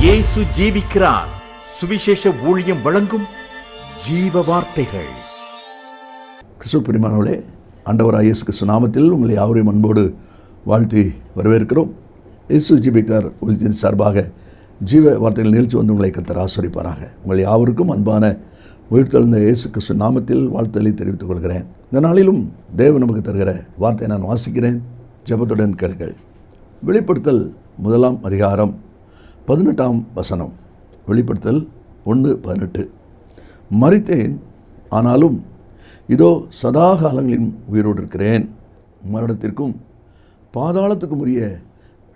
இயேசு ஜீவிக்கிறார். சுவிசேஷ ஊழியம் வழங்கும் ஜீவ வார்த்தைகள். கிறிஸ்துவுக்குள் பிரியமானவர்களே, ஆண்டவராகிய இயேசு கிறிஸ்து நாமத்தில் உங்களை யாவரையும் அன்போடு வாழ்த்தி வரவேற்கிறோம். இயேசு ஜீவிக்கிறார் ஊழியத்தின் சார்பாக ஜீவ வார்த்தைகள் நிகழ்ச்சி வந்து உங்களை கர்த்தர் ஆசீர்வதிப்பாராக. உங்கள் யாவருக்கும் அன்பான உயிர்த்தெழுந்த இயேசு கிறிஸ்து நாமத்தில் வாழ்த்துதலை தெரிவித்துக் கொள்கிறேன். இந்த நாளிலும் தேவன் நமக்கு தருகிற வார்த்தையை நான் வாசிக்கிறேன். ஜெபத்துடன் கேளுங்கள். வெளிப்படுத்தல் 1 அதிகாரம் 18 வசனம். வெளிப்படுத்தல் 1:18. மரித்தேன், ஆனாலும் இதோ சதா காலங்களின் உயிரோடு இருக்கிறேன். மரணத்திற்கும் பாதாளத்துக்கும் உரிய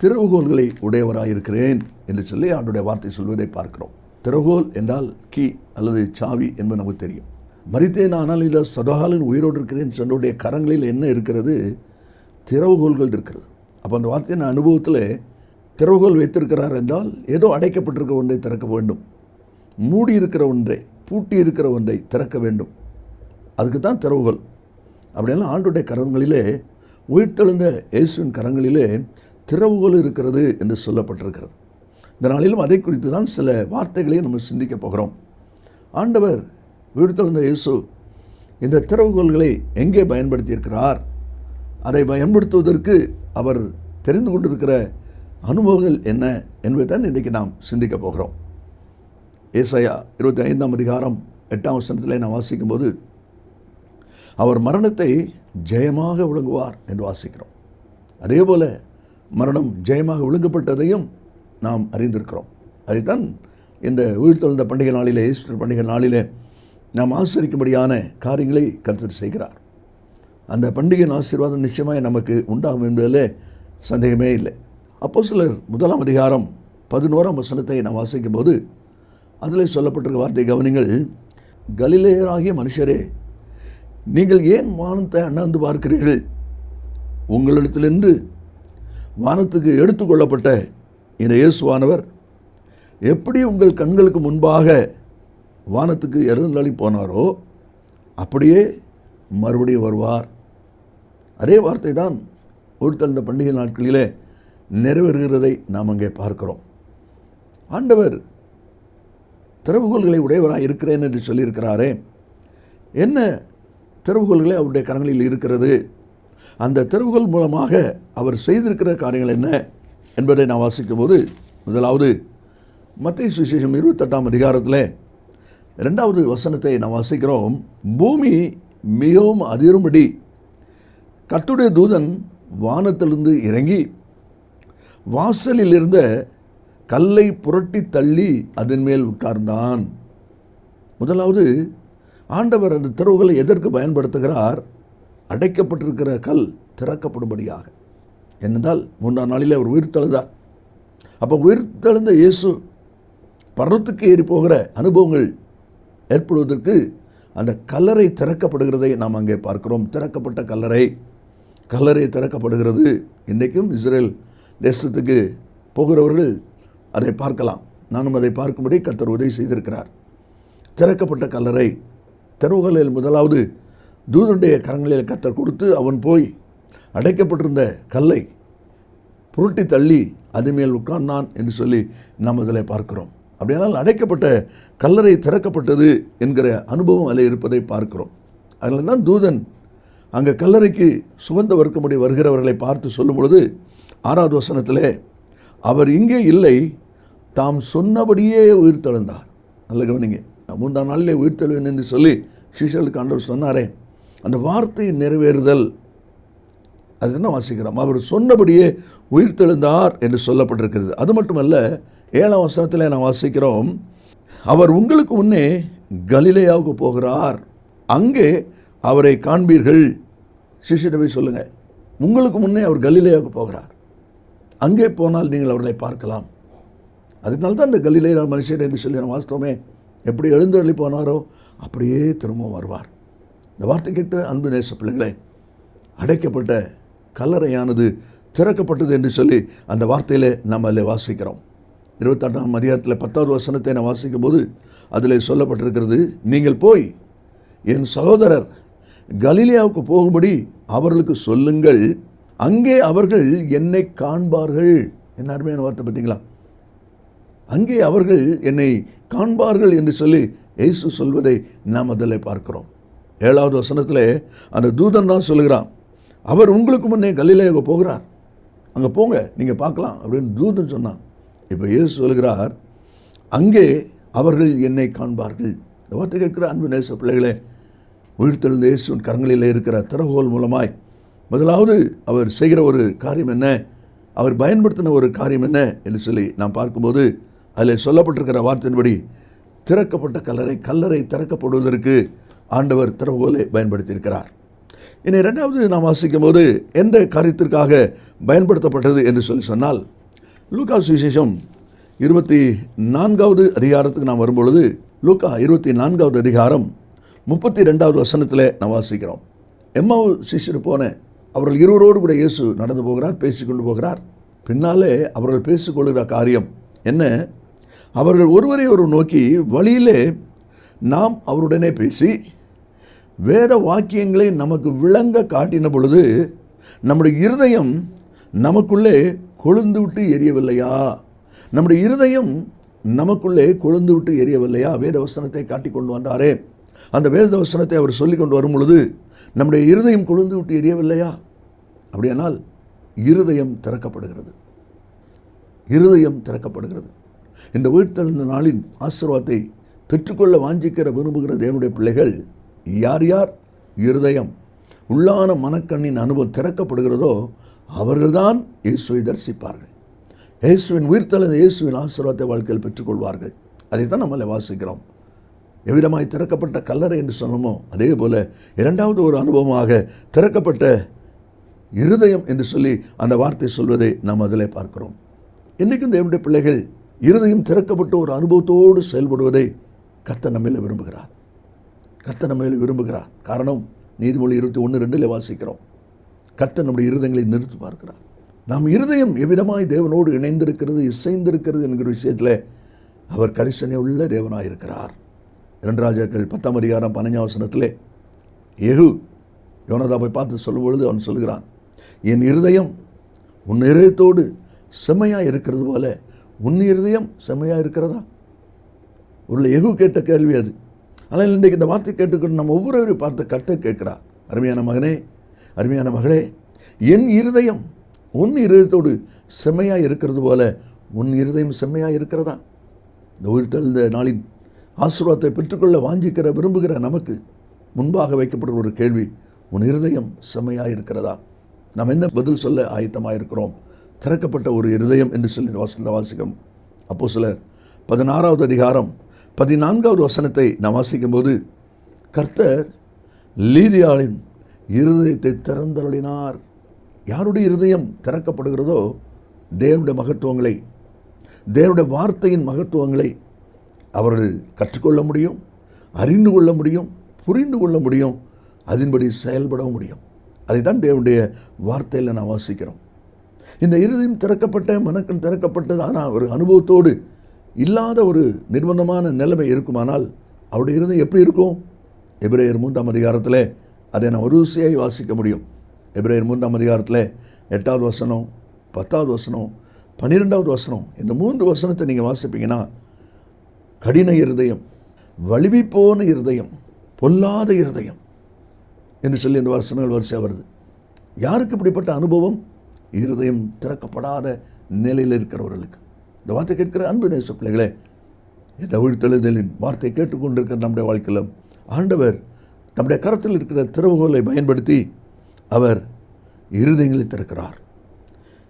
திறவுகோல்களை உடையவராயிருக்கிறேன் என்று சொல்லி ஆண்டுடைய வார்த்தை சொல்வதை பார்க்கிறோம். திறவுகோல் என்றால் கீ அல்லது சாவி என்பது நமக்கு தெரியும். மரித்தேன், ஆனால் இதோ சதாகாலின் உயிரோடு இருக்கிறேன் சொன்னுடைய கரங்களில் என்ன இருக்கிறது? திறவுகோல்கள் இருக்கிறது. அப்போ அந்த வார்த்தையின் அனுபவத்தில் திறவுகோல் வைத்திருக்கிறார் என்றால் ஏதோ அடைக்கப்பட்டிருக்க ஒன்றை திறக்க வேண்டும், மூடி இருக்கிற ஒன்றை, பூட்டி இருக்கிற ஒன்றை திறக்க வேண்டும். அதுக்கு தான் திறவுகோல். அப்படியெல்லாம் ஆண்டுடைய கரங்களிலே, உயிர்த்தெழுந்த இயேசுவின் கரங்களிலே திறவுகோல் இருக்கிறது என்று சொல்லப்பட்டிருக்கிறது. இந்த நாளிலும் அதை குறித்து தான் சில வார்த்தைகளை நம்ம சிந்திக்க போகிறோம். ஆண்டவர் உயிர்த்தெழுந்த இயேசு இந்த திறவுகோல்களை எங்கே பயன்படுத்தியிருக்கிறார், அதை பயன்படுத்துவதற்கு அவர் தெரிந்து கொண்டிருக்கிற அனுபவங்கள் என்ன என்பதை தான் இன்றைக்கு நாம் சிந்திக்க போகிறோம். ஏசாயா 25 அதிகாரம் 8 வசனத்தில் நாம் வாசிக்கும்போது, அவர் மரணத்தை ஜெயமாக விழுங்குவார் என்று வாசிக்கிறோம். அதே போல் மரணம் ஜெயமாக விழுங்கப்பட்டதையும் நாம் அறிந்திருக்கிறோம். அதைத்தான் இந்த உயிர்த்தெழுந்த பண்டிகை நாளிலே, ஈஸ்டர் பண்டிகை நாளிலே நாம் ஆசரிக்கும்படியான காரியங்களை கர்த்தர் செய்கிறார். அந்த பண்டிகையின் ஆசீர்வாதம் நிச்சயமாக நமக்கு உண்டாகும் என்பதிலே சந்தேகமே இல்லை. அப்போஸ்தலர் 1 அதிகாரம் 11 வசனத்தை நாம் வாசிக்கும் போது அதில் சொல்லப்பட்டிருக்க வார்த்தை கவனிங்கள். கலிலேயராகிய மனுஷரே, நீங்கள் ஏன் வானத்தை அண்ணாந்து பார்க்கிறீர்கள்? உங்களிடத்திலிருந்து வானத்துக்கு எடுத்துக்கொள்ளப்பட்ட இந்த இயேசுவானவர் எப்படி உங்கள் கண்களுக்கு முன்பாக வானத்துக்கு எழுந்தருளி போனாரோ அப்படியே மறுபடியும் வருவார். அதே வார்த்தை தான் உயிர்த்தெழுந்த பண்டிகை நாட்களிலே நிறைவேறுகிறதை நாம் அங்கே பார்க்கிறோம். ஆண்டவர் திறவுகோல்களை உடையவராக இருக்கிறேன் என்று சொல்லியிருக்கிறாரே, என்ன திறவுகோல்களை அவருடைய கரங்களில் இருக்கிறது? அந்த திறவுகோல் மூலமாக அவர் செய்திருக்கிற காரியங்கள் என்ன என்பதை நான் வாசிக்கும் போது, முதலாவது மத்தேயு சுவிசேஷம் 28 அதிகாரத்தில் 2வது வசனத்தை நாம் வாசிக்கிறோம். பூமி மிகவும் அதிரும்படி கர்த்தருடைய தூதன் வானத்திலிருந்து இறங்கி வாசலில் இருந்த கல்லை புரட்டி தள்ளி அதன் மேல் உட்கார்ந்தான். முதலாவது ஆண்டவர் அந்த திறவுகளை எதற்கு பயன்படுத்துகிறார்? அடைக்கப்பட்டிருக்கிற கல் திறக்கப்படும்படியாக. ஏனென்றால் 3ஆம் நாளில் அவர் உயிர்த்தெழுந்தார். அப்போ உயிர்த்தெழுந்த இயேசு பரலோகத்துக்கு ஏறி போகிற அனுபவங்கள் ஏற்படுவதற்கு அந்த கல்லறை திறக்கப்படுகிறதை நாம் அங்கே பார்க்கிறோம். திறக்கப்பட்ட கல்லறை திறக்கப்படுகிறது. இன்றைக்கும் இஸ்ரேல் தேசத்துக்கு போகிறவர்கள் அதை பார்க்கலாம். நானும் அதை பார்க்கும்படி கர்த்தர் உதவி செய்திருக்கிறார். திறக்கப்பட்ட கல்லறை திறவுகளில் முதலாவது தூதனுடைய கரங்களில் கர்த்தர் கொடுத்து அவன் போய் அடைக்கப்பட்டிருந்த கல்லை புரட்டி தள்ளி அது மேல் உட்கார்ந்தான் என்று சொல்லி நாம் அதில் பார்க்கிறோம். அப்படியானால் அடைக்கப்பட்ட கல்லறை திறக்கப்பட்டது என்கிற அனுபவம் அதில் இருப்பதை பார்க்கிறோம். அதில் தான் தூதன் அங்கே கல்லறைக்கு சுகந்த வர்க்கமுடி வருகிறவர்களை பார்த்து சொல்லும் பொழுது 6வது வசனத்திலே, அவர் இங்கே இல்லை, தாம் சொன்னபடியே உயிர்த்தெழுந்தார். நல்ல கவனிங்க, 3ஆம் நாளிலே உயிர்த்தெழுவேன் என்று சொல்லி சீஷர்களுக்கு ஆண்டவர் சொன்னாரே, அந்த வார்த்தை நிறைவேறுதல் அது என்ன வாசிக்கிறோம்? அவர் சொன்னபடியே உயிர்த்தெழுந்தார் என்று சொல்லப்பட்டிருக்கிறது. அது மட்டுமல்ல, 7ஆம் வசனத்தில் நாம் வாசிக்கிறோம், அவர் உங்களுக்கு முன்னே கலிலேயாவுக்கு போகிறார், அங்கே அவரை காண்பீர்கள். சிஷ்யரை சொல்லுங்கள், உங்களுக்கு முன்னே அவர் கலிலேயாவுக்கு போகிறார், அங்கே போனால் நீங்கள் அவர்களை பார்க்கலாம். அதனால தான் இந்த கலிலேயா மனுஷர் என்று சொல்லி நான் வாசித்தோமே, எப்படி எழுந்தருளி போனாரோ அப்படியே திரும்பவும் வருவார். இந்த வார்த்தை கேட்ட அன்பு நேச பிள்ளைகளே, அடைக்கப்பட்ட கல்லறையானது திறக்கப்பட்டது என்று சொல்லி அந்த வார்த்தையில் நாம் அதில் வாசிக்கிறோம். 28ஆம் அதிகாரத்தில் 10வது வசனத்தை நான் வாசிக்கும் போது அதில் சொல்லப்பட்டிருக்கிறது, நீங்கள் போய் என் சகோதரர் கலிலேயாவுக்கு போகும்படி அவர்களுக்கு சொல்லுங்கள், அங்கே அவர்கள் என்னை காண்பார்கள். என்ன அருமையான வார்த்தை பார்த்தீங்களா? அங்கே அவர்கள் என்னை காண்பார்கள் என்று சொல்லி இயேசு சொல்வதை நாம் அதில் பார்க்கிறோம். 7வது வசனத்தில் அந்த தூதன் தான் சொல்லுகிறான், அவர் உங்களுக்கு முன்னே கலிலேயாவுக்கு போகிறார், அங்கே போங்க நீங்கள் பார்க்கலாம் அப்படின்னு தூதன் சொன்னான். இப்போ இயேசு சொல்கிறார், அங்கே அவர்கள் என்னை காண்பார்கள். இந்த வார்த்தை கேட்கிற அன்பு நேச பிள்ளைகளே, உயிர்த்தெழுந்த இயேசுவின் கரங்களில் இருக்கிற திறவுகோல் மூலமாய் முதலாவது அவர் செய்கிற ஒரு காரியம் என்ன, அவர் பயன்படுத்தின ஒரு காரியம் என்ன என்று சொல்லி நாம் பார்க்கும்போது அதில் சொல்லப்பட்டிருக்கிற வார்த்தையின்படி திறக்கப்பட்ட கல்லறை திறக்கப்படுவதற்கு ஆண்டவர் திறவுகோலை பயன்படுத்தியிருக்கிறார். இனி 2வது நாம் வாசிக்கும் போது எந்த காரியத்திற்காக பயன்படுத்தப்பட்டது என்று சொல்லி சொன்னால், லூக்கா சுவிசேஷம் 24வது அதிகாரத்துக்கு நாம் வரும்பொழுது லூக்கா 24வது அதிகாரம் 32வது வசனத்தில் நாம் வாசிக்கிறோம். எம்மாவு சிஷ்யர் போன அவர்கள் இருவரோடு கூட இயேசு நடந்து போகிறார், பேசிக்கொண்டு போகிறார். பின்னாலே அவர்கள் பேசிக்கொள்கிற காரியம் என்ன, அவர்கள் ஒருவரை ஒரு நோக்கி வழியிலே நாம் அவருடனே பேசி வேத வாக்கியங்களை நமக்கு விளங்க காட்டின பொழுது நம்முடைய இருதயம் நமக்குள்ளே கொழுந்து விட்டு எரியவில்லையா, நம்முடைய இருதயம் நமக்குள்ளே கொழுந்து விட்டு எரியவில்லையா. வேத வசனத்தை காட்டி கொண்டு வந்தாரே, அந்த வேத வசனத்தை அவர் சொல்லி கொண்டு வரும் பொழுது நம்முடைய இருதயம் கொழுந்து விட்டு எரியவில்லையா. அப்படியானால் இருதயம் திறக்கப்படுகிறது, இருதயம் திறக்கப்படுகிறது. இந்த உயிர்த்தெழுந்த நாளின் ஆசீர்வாதத்தை பெற்றுக்கொள்ள வாஞ்சிக்கிற விரும்புகிற தேவனுடைய பிள்ளைகள் யார் யார் இருதயம் உள்ளான மனக்கண்ணின் அனுபவம் திறக்கப்படுகிறதோ அவர்கள்தான் இயேசுவை தரிசிப்பார்கள், இயேசுவின் உயிர்த்தெழுந்த இயேசுவின் ஆசீர்வாதத்தை வாழ்க்கையில் பெற்றுக்கொள்வார்கள். அதைத்தான் நம்மளை வாசிக்கிறோம். எவ்விதமாய் திறக்கப்பட்ட கல்லறை என்று சொன்னோமோ அதே போல 2வது ஒரு அனுபவமாக திறக்கப்பட்ட இருதயம் என்று சொல்லி அந்த வார்த்தை சொல்வதை நாம் அதிலே பார்க்கிறோம். இன்றைக்கும் தேவனுடைய பிள்ளைகள் இருதயம் திறக்கப்பட்ட ஒரு அனுபவத்தோடு செயல்படுவதை கர்த்தர் நம்மில் விரும்புகிறார், கர்த்தர் நம்மில் விரும்புகிறார். காரணம், நீதிமொழி 21:2 வாசிக்கிறோம், கர்த்தர் நம்முடைய இருதயங்களை நிறுத்தி பார்க்கிறார். நாம் இருதயம் எவ்விதமாய் தேவனோடு இணைந்திருக்கிறது, இசைந்திருக்கிறது என்கிற விஷயத்தில் அவர் கரிசனை உள்ள தேவனாக இருக்கிறார். 2 ராஜாக்கள் 10ஆம் அதிகாரம் 15ஆம் வசனத்திலே யெகூ யோனதாபை பார்த்து சொல்லும் பொழுது அவன் சொல்கிறான், என் இருதயம் உன் இருதயத்தோடு செம்மையாக இருக்கிறது போல உன் இருதயம் செம்மையாக இருக்கிறதா. உள்ள யெகூ கேட்ட கேள்வி அது. ஆனால் இன்றைக்கு இந்த வார்த்தை கேட்டுக்கொண்டு நம்ம ஒவ்வொருவரையும் பார்த்து கர்த்தர் கேட்கிறார், அருமையான மகனே, அருமையான மகளே, என் இருதயம் உன் இருதயத்தோடு செம்மையாக இருக்கிறது போல உன் இருதயம் செம்மையாக இருக்கிறதா. இந்த உயிர்த்தெழுந்த நாளின் ஆசீர்வாதத்தை பெற்றுக்கொள்ள வாஞ்சிக்கிற விரும்புகிற நமக்கு முன்பாக வைக்கப்படுற ஒரு கேள்வி, உன் இருதயம் செம்மையாக இருக்கிறதா. நாம் என்ன பதில் சொல்ல ஆயத்தமாக இருக்கிறோம். திறக்கப்பட்ட ஒரு இருதயம் என்று சொல்லி வாசிக்கும் அப்போஸ்தலர் 16வது அதிகாரம் 14வது வசனத்தை நாம் வாசிக்கும்போது, கர்த்தர் லீதியாளின் இருதயத்தை திறந்தருளினார். யாருடைய இருதயம் திறக்கப்படுகிறதோ தேவனுடைய மகத்துவங்களை, தேவனுடைய வார்த்தையின் மகத்துவங்களை அவர்கள் கற்றுக்கொள்ள முடியும், அறிந்து கொள்ள முடியும், புரிந்து கொள்ள முடியும், அதன்படி செயல்பட முடியும். அதைத்தான் தேவனுடைய வார்த்தையில் நாம் வாசிக்கிறோம். இந்த இருதயம் திறக்கப்பட்ட மனக்கண் திறக்கப்பட்டதான ஒரு அனுபவத்தோடு இல்லாத ஒரு நிர்பந்தமான நிலைமை இருக்குமானால் அவருடைய இருதயம் எப்படி இருக்கும்? எபிரேயர் 3ஆம் அதிகாரத்தில் அதை நாம் ஒரு விஷயம் வாசிக்க முடியும். எபிரேயர் 3ஆம் அதிகாரத்தில் 8வது வசனம், 10வது வசனம், 12வது வசனம், இந்த 3 வசனத்தை நீங்கள் வாசிப்பீங்கன்னா, கடின இருதயம், வலிவிப்போன இருதயம், பொல்லாத இருதயம் என்று சொல்லி இந்த வசனங்கள் வரிசையாக வருது. யாருக்கு இப்படிப்பட்ட அனுபவம்? இருதயம் திறக்கப்படாத நிலையில் இருக்கிறவர்களுக்கு. இந்த வார்த்தை கேட்கிற அன்பு நேச பிள்ளைகளே, இந்த உயிர்த்தெழுதலின் வார்த்தை கேட்டுக்கொண்டிருக்கிற நம்முடைய வாழ்க்கையில் ஆண்டவர் நம்முடைய கரத்தில் இருக்கிற திறவுகோலை பயன்படுத்தி அவர் இருதயங்களை திறக்கிறார்.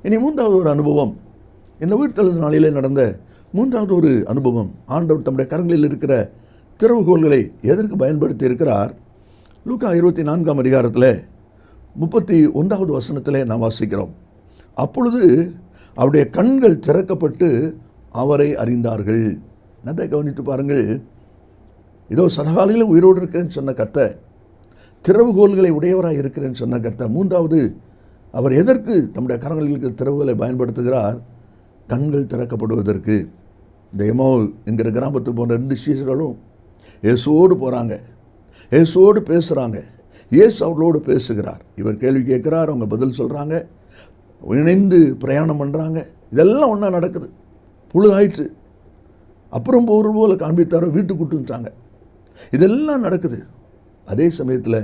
இனி 3வது ஒரு அனுபவம், இந்த உயிர்த்தெழுந்த நாளிலே நடந்த 3வது ஒரு அனுபவம், ஆண்டவர் தம்முடைய கரங்களில் இருக்கிற திறவுகோல்களை எதற்கு பயன்படுத்தி இருக்கிறார்? லூக்கா 24ஆம் அதிகாரத்தில் 31வது வசனத்தில் நாம் வாசிக்கிறோம். அப்பொழுது அவருடைய கண்கள் திறக்கப்பட்டு அவரை அறிந்தார்கள். நன்றாக கவனித்து பாருங்கள். இதோ சதகாலையில் உயிரோடு இருக்கிறேன்னு சொன்ன கர்த்தர், திறவுகோல்களை உடையவராக இருக்கிறேன்னு சொன்ன கர்த்தர், 3வது அவர் எதற்கு தம்முடைய கரங்களில் இருக்கிற திறவுகளை பயன்படுத்துகிறார்? கண்கள் திறக்கப்படுவதற்கு. இந்த எம்மாவு என்கிற கிராமத்துக்கு போன்ற 2 சீஷர்களும் இயேசுவோடு போகிறாங்க, இயேசுவோடு பேசுகிறாங்க, இயேசு அவர்களோடு பேசுகிறார். இவர் கேள்வி கேட்குறார், அவங்க பதில் சொல்கிறாங்க, இணைந்து பிரயாணம் பண்ணுறாங்க. இதெல்லாம் ஒன்றா நடக்குது. பொழுதாயிற்று, அப்புறம் ஒரு போல காண்பித்தாரோ வீட்டுக்கு கூட்டுட்டாங்க. இதெல்லாம் நடக்குது. அதே சமயத்தில்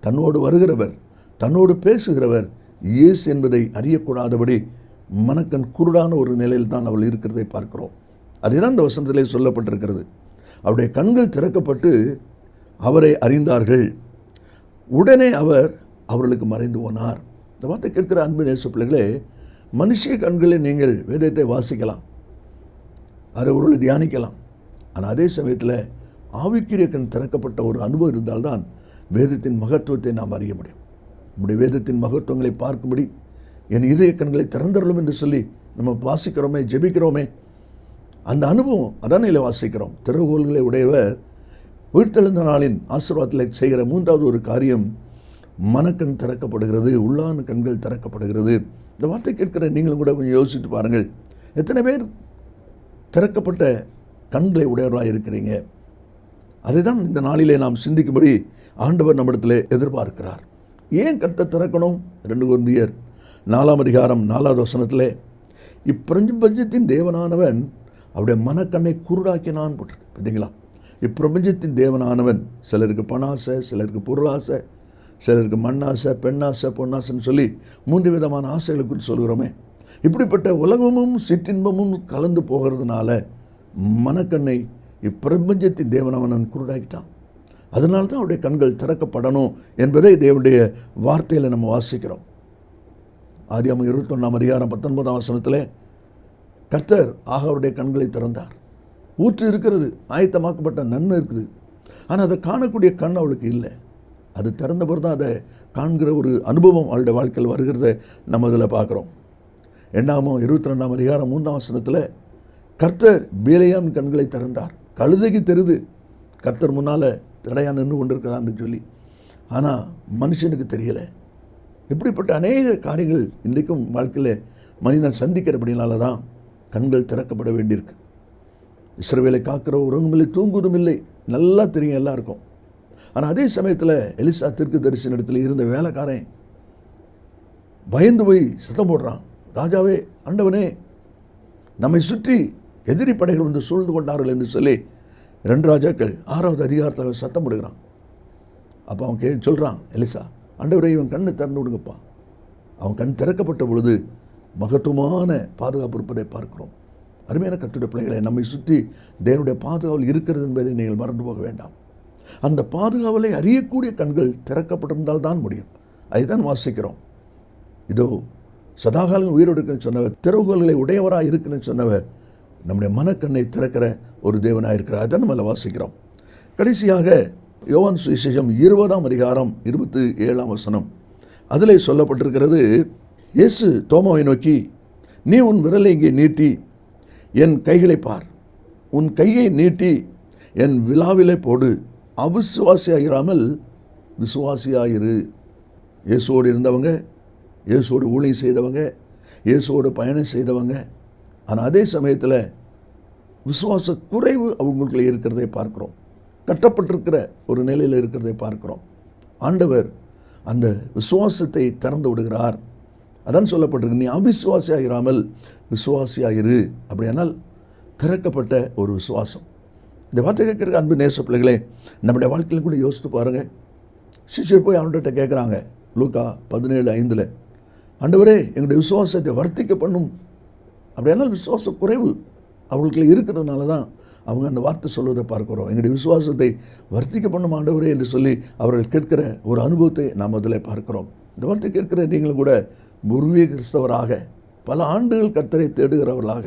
தன்னோடு வருகிறவர், தன்னோடு பேசுகிறவர் இயேசு என்பதை அறியக்கூடாதபடி மனக்கண் குருடான ஒரு நிலையில் தான் அவள் இருக்கிறதை பார்க்கிறோம். அதுதான் இந்த வசனத்திலே சொல்லப்பட்டிருக்கிறது. அவருடைய கண்கள் திறக்கப்பட்டு அவரை அறிந்தார்கள். உடனே அவர் அவர்களுக்கு மறைந்து போனார். இந்த வார்த்தை கேட்கிற அன்பு நேச பிள்ளைகளே, மனுஷிய கண்களில் நீங்கள் வேதத்தை வாசிக்கலாம், அதை ஒரு தியானிக்கலாம். ஆனால் அதே சமயத்தில் ஆவிக்குரிய கண் திறக்கப்பட்ட ஒரு அனுபவம் இருந்தால்தான் வேதத்தின் மகத்துவத்தை நாம் அறிய முடியும். நம்முடைய வேதத்தின் மகத்துவங்களை பார்க்கும்படி என் இதய கண்களை திறந்தருளும் என்று சொல்லி நம்ம வாசிக்கிறோமே, ஜெபிக்கிறோமே. அந்த அனுபவம் அதானே இல்லை வாசிக்கிறோம். திறவுகோல்களை உடையவர் உயிர்த்தெழுந்த நாளின் ஆசீர்வாதத்தில் செய்கிற மூன்றாவது ஒரு காரியம், மனக்கண் திறக்கப்படுகிறது, உள்ளான கண்கள் திறக்கப்படுகிறது. இந்த வார்த்தை கேட்கிற நீங்களும் கூட கொஞ்சம் யோசித்து பாருங்கள். எத்தனை பேர் திறக்கப்பட்ட கண்களை உடையவர்களாக இருக்கிறீங்க? அதை தான் இந்த நாளிலே நாம் சிந்திக்கும்படி ஆண்டவர் நம்மிடத்தில் எதிர்பார்க்கிறார். ஏன் கட்டை திறக்கணும்? 2 கொரிந்தியர் 4ஆம் அதிகாரம் 4வது வசனத்தில், இப்பிரபஞ்சத்தின் தேவனானவன் அவருடைய மனக்கண்ணை குருடாக்கினான் போட்டிருக்கு. பார்த்தீங்களா? இப்பிரபஞ்சத்தின் தேவனானவன், சிலருக்கு பணாசை, சிலருக்கு பொருளாசை, சிலருக்கு மண்ணாசை, பெண்ணாசை, பொன்னாசைன்னு சொல்லி 3 விதமான ஆசைகளை குறித்து சொல்கிறோமே. இப்படிப்பட்ட உலகமும் சிற்றின்பமும் கலந்து போகிறதுனால மனக்கண்ணை இப்பிரபஞ்சத்தின் தேவனானவன் குருடாக்கிட்டான். அதனால தான் அவருடைய கண்கள் திறக்கப்படணும் என்பதை தேவனுடைய வார்த்தையில் நம்ம வாசிக்கிறோம். ஆதியாகமம் 21ஆம் அதிகாரம் 19ஆம் வசனத்தில் கர்த்தர் அவருடைய கண்களை திறந்தார். ஊற்று இருக்கிறது, ஆயத்தமாக்கப்பட்ட நன்மை இருக்குது, ஆனால் அதை காணக்கூடிய கண் அவளுக்கு இல்லை. அது திறந்த பிறகு தான் அதை காண்கிற ஒரு அனுபவம் அவளுடைய வாழ்க்கையில் வருகிறத நம்ம அதில் பார்க்குறோம். 2ஆகமம் 22ஆம் அதிகாரம் 3ஆம் வசனத்தில் கர்த்தர் பேலேயாமின் கண்களை திறந்தார். கழுதைக்கு தெரிது கர்த்தர் முன்னால் தடையாக நின்று கொண்டிருக்கிறான்னு சொல்லி, ஆனால் மனுஷனுக்கு தெரியலை. இப்படிப்பட்ட அநேக காரியங்கள் இன்றைக்கும் வாழ்க்கையில் மனிதன் சந்திக்கிறபடினால தான் கண்கள் திறக்கப்பட வேண்டியிருக்கு. இஸ்ரவேலை காக்கிற உறங்குமில்லை, தூங்குவதும் இல்லை, நல்லா தெரியும் எல்லாருக்கும். ஆனால் அதே சமயத்தில் எலிசா தீர்க்கதரிசியின் இடத்துல இருந்த வேலைக்காரன் பயந்து போய் சத்தம் போடுறான், ராஜாவே, ஆண்டவனே, நம்மை சுற்றி எதிரி படைகள் வந்து சூழ்ந்து கொண்டார்கள் என்று சொல்லி 2 ராஜாக்கள் 6வது அதிகாரத்தில் சத்தம் போடுகிறான். அப்போ அவன் சொல்கிறான், எலிசா, ஆண்டவரே, இவன் கண்ணை திறந்து விடுங்கப்பா. அவன் கண் திறக்கப்பட்ட பொழுது மகத்துவமான பாதுகாப்பு இருப்பதை பார்க்கிறோம். அருமையான கர்த்தருடைய பிள்ளைகளை, நம்மை சுற்றி தேவனுடைய பாதுகாவல் இருக்கிறது என்பதை நீங்கள் மறந்து போக வேண்டாம். அந்த பாதுகாவலை அறியக்கூடிய கண்கள் திறக்கப்பட்டிருந்தால் தான் முடியும். அதுதான் வாசிக்கிறோம். இதோ சதாகாலம் உயிரோடு இருக்குன்னு சொன்னவர், திறவுகோல்களை உடையவராக இருக்குன்னு சொன்னவர் நம்முடைய மனக்கண்ணை திறக்கிற ஒரு தேவனாக இருக்கிறார். அதான் நம்மளை வாசிக்கிறோம். கடைசியாக யோவான் சுவிசேஷம் 20ஆம் அதிகாரம் 27ஆம் வசனம், அதிலே சொல்லப்பட்டிருக்கிறது, இயேசு தோமாவை நோக்கி, நீ உன் விரலை இங்கே நீட்டி என் கைகளை பார், உன் கையை நீட்டி என் விலாவிலே போடு, அவிசுவாசியாயிராமல் விசுவாசியாயிரு. இயேசுவோடு இருந்தவங்க, இயேசுவோடு ஊழியம் செய்தவங்க, இயேசுவோடு பயணம் செய்தவங்க, ஆனால் அதே சமயத்தில் விசுவாச குறைவு அவங்களுக்குள்ளே இருக்கிறதை பார்க்குறோம். கட்டப்பட்டிருக்கிற ஒரு நிலையில் இருக்கிறதை பார்க்குறோம். ஆண்டவர் அந்த விசுவாசத்தை திறந்து விடுகிறார். அதான் சொல்லப்பட்டிருக்கு, நீ அவிசுவாசியாயிராமல் விசுவாசியாயிரு. அப்படியானால் திறக்கப்பட்ட ஒரு விசுவாசம். இந்த வார்த்தை கேட்குற அன்பு நேச பிள்ளைகளே, நம்முடைய வாழ்க்கையில் கூட யோசித்து பாருங்கள். சிஷ்யர் போய் அவன்கிட்ட கேட்குறாங்க, லூக்கா 17:5, ஆண்டவரே, எங்களுடைய விசுவாசத்தை வர்த்திக்க பண்ணும். அப்படியானால் விசுவாச குறைவு அவர்களுக்கு இருக்கிறதுனால தான் அவங்க அந்த வார்த்தை சொல்வதை பார்க்குறோம். எங்களுடைய விசுவாசத்தை வர்த்திக்க பண்ணும் ஆண்டவரே என்று சொல்லி அவர்கள் கேட்கிற ஒரு அனுபவத்தை நாம் அதில் பார்க்கிறோம். இந்த வார்த்தை கேட்கிற நீங்களும் கூட பூர்வீக கிறிஸ்தவராக பல ஆண்டுகள் கர்த்தரை தேடுகிறவர்களாக,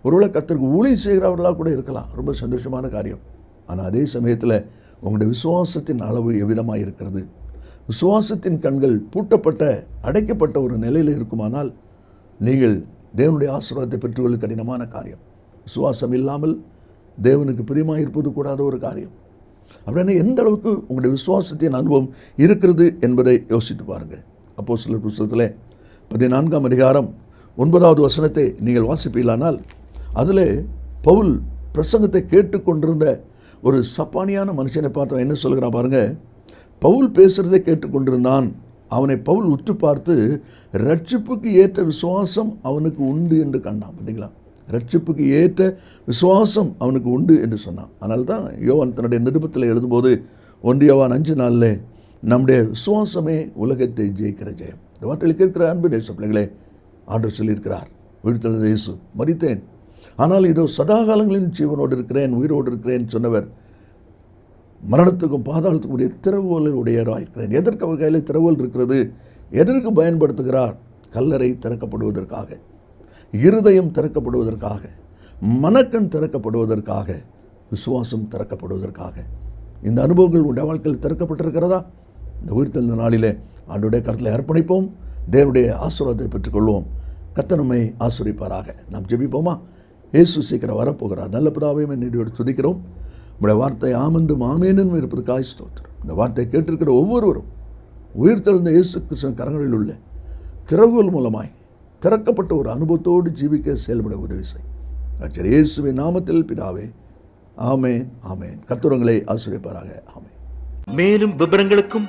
ஒருவேளை கர்த்தருக்கு ஊழியம் செய்கிறவர்களாக கூட இருக்கலாம். ரொம்ப சந்தோஷமான காரியம். ஆனால் அதே சமயத்தில் உங்களுடைய விசுவாசத்தின் அளவு எவ்விதமாக இருக்கிறது? விசுவாசத்தின் கண்கள் பூட்டப்பட்ட, அடைக்கப்பட்ட ஒரு நிலையில் இருக்குமானால் நீங்கள் தேவனுடைய ஆசீர்வாதத்தை பெற்றுக்கொள்ள கடினமான காரியம். விசுவாசம் இல்லாமல் தேவனுக்கு பிரியமாக இருப்பது கூடாத ஒரு காரியம். அப்படின்னா எந்த அளவுக்கு உங்களுடைய விசுவாசத்தின் அனுபவம் இருக்கிறது என்பதை யோசித்து பாருங்கள். அப்போஸ்தலர் புத்தகத்தில் 14ஆம் அதிகாரம் 9வது வசனத்தை நீங்கள் வாசிப்பீர்களானால் அதில் பவுல் பிரசங்கத்தை கேட்டுக்கொண்டிருந்த ஒரு சப்பானியான மனுஷனை பார்த்தோம். என்ன சொல்கிறான் பாருங்கள். பவுல் பேசுகிறதை கேட்டுக்கொண்டிருந்தான். அவனை பவுல் உற்று பார்த்து ரட்சிப்புக்கு ஏற்ற விசுவாசம் அவனுக்கு உண்டு என்று கண்டான். பார்த்தீங்களா? ரட்சிப்புக்கு ஏற்ற விசுவாசம் அவனுக்கு உண்டு என்று சொன்னான். அதனால தான் யோவான் தன்னுடைய நிருபத்தில் எழுதும்போது 1 யோவான் 5:4 நம்முடைய விசுவாசமே உலகத்தை ஜெயிக்கிற ஜெயம். இந்த வார்த்தையில் கேட்கிற அன்பு தேச பிள்ளைகளே, ஆண்டவர் சொல்லியிருக்கிறார், உயிர்த்தெழுந்த இயேசு, மரித்தேன் ஆனால் இதோ சதாகாலங்களின் ஜீவனோடு இருக்கிறேன், உயிரோடு இருக்கிறேன் சொன்னவர் மரணத்துக்கும் பாதாளத்துக்கும் உடைய திறவுகோல் உடையவராயிருக்கிறேன். எதற்கு அவர் கையில் திறவுகோல் இருக்கிறது? எதற்கு பயன்படுத்துகிறார்? கல்லறை திறக்கப்படுவதற்காக, இருதயம் திறக்கப்படுவதற்காக, மனக்கண் திறக்கப்படுவதற்காக, விசுவாசம் திறக்கப்படுவதற்காக. இந்த அனுபவங்கள் உடைய வாழ்க்கையில் திறக்கப்பட்டிருக்கிறதா? இந்த உயிர்த்தெழுந்த நாளிலே ஆண்டவருடைய கருத்தில் அர்ப்பணிப்போம், தேவனுடைய ஆசீர்வாதத்தை பெற்றுக்கொள்வோம். கர்த்தர் நம்மை ஆசீர்வதிப்பாராக. நாம் ஜெபிப்போமா? இயேசு சீக்கிரம் வரப்போகிறார். நல்ல பிதாவே, நன்றியோடு துதிக்கிறோம். உங்களுடைய வார்த்தை ஆமென்றும் ஆமேனும் இருப்பதற்காக ஸ்தோத்திரம். இந்த வார்த்தையை கேட்டிருக்கிற ஒவ்வொருவரும் உயிர்த்தெழுந்த இயேசு கிறிஸ்துவின் கரங்களில் உள்ள திறவுகோல் மூலமாய் திறக்கப்பட்ட ஒரு அனுபவத்தோடு ஜீவிக்க செயல்பட உதவி செய். ரட்சகர் இயேசுவின் நாமத்தில் பிதாவே, ஆமேன், ஆமேன். கர்த்தர் உங்களை ஆசீர்வதிப்பாராக. ஆமேன். மேலும் விவரங்களுக்கும்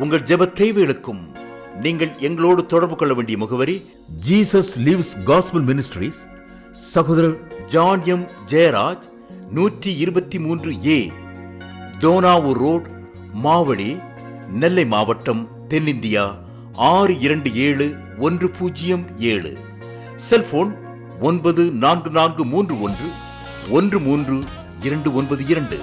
உங்கள் ஜெப தேவைகளுக்கும் நீங்கள் எங்களோடு தொடர்பு கொள்ள வேண்டிய முகவரி: ஜீசஸ் லிவ்ஸ் காஸ்பல் மினிஸ்ட்ரீஸ், சகோதரர் ஜான் எம் ஜெயராஜ், 123A தோனாவூர் ரோட், மாவடி, நெல்லை மாவட்டம், தென்னிந்தியா 627107. செல்போன் 9443113292.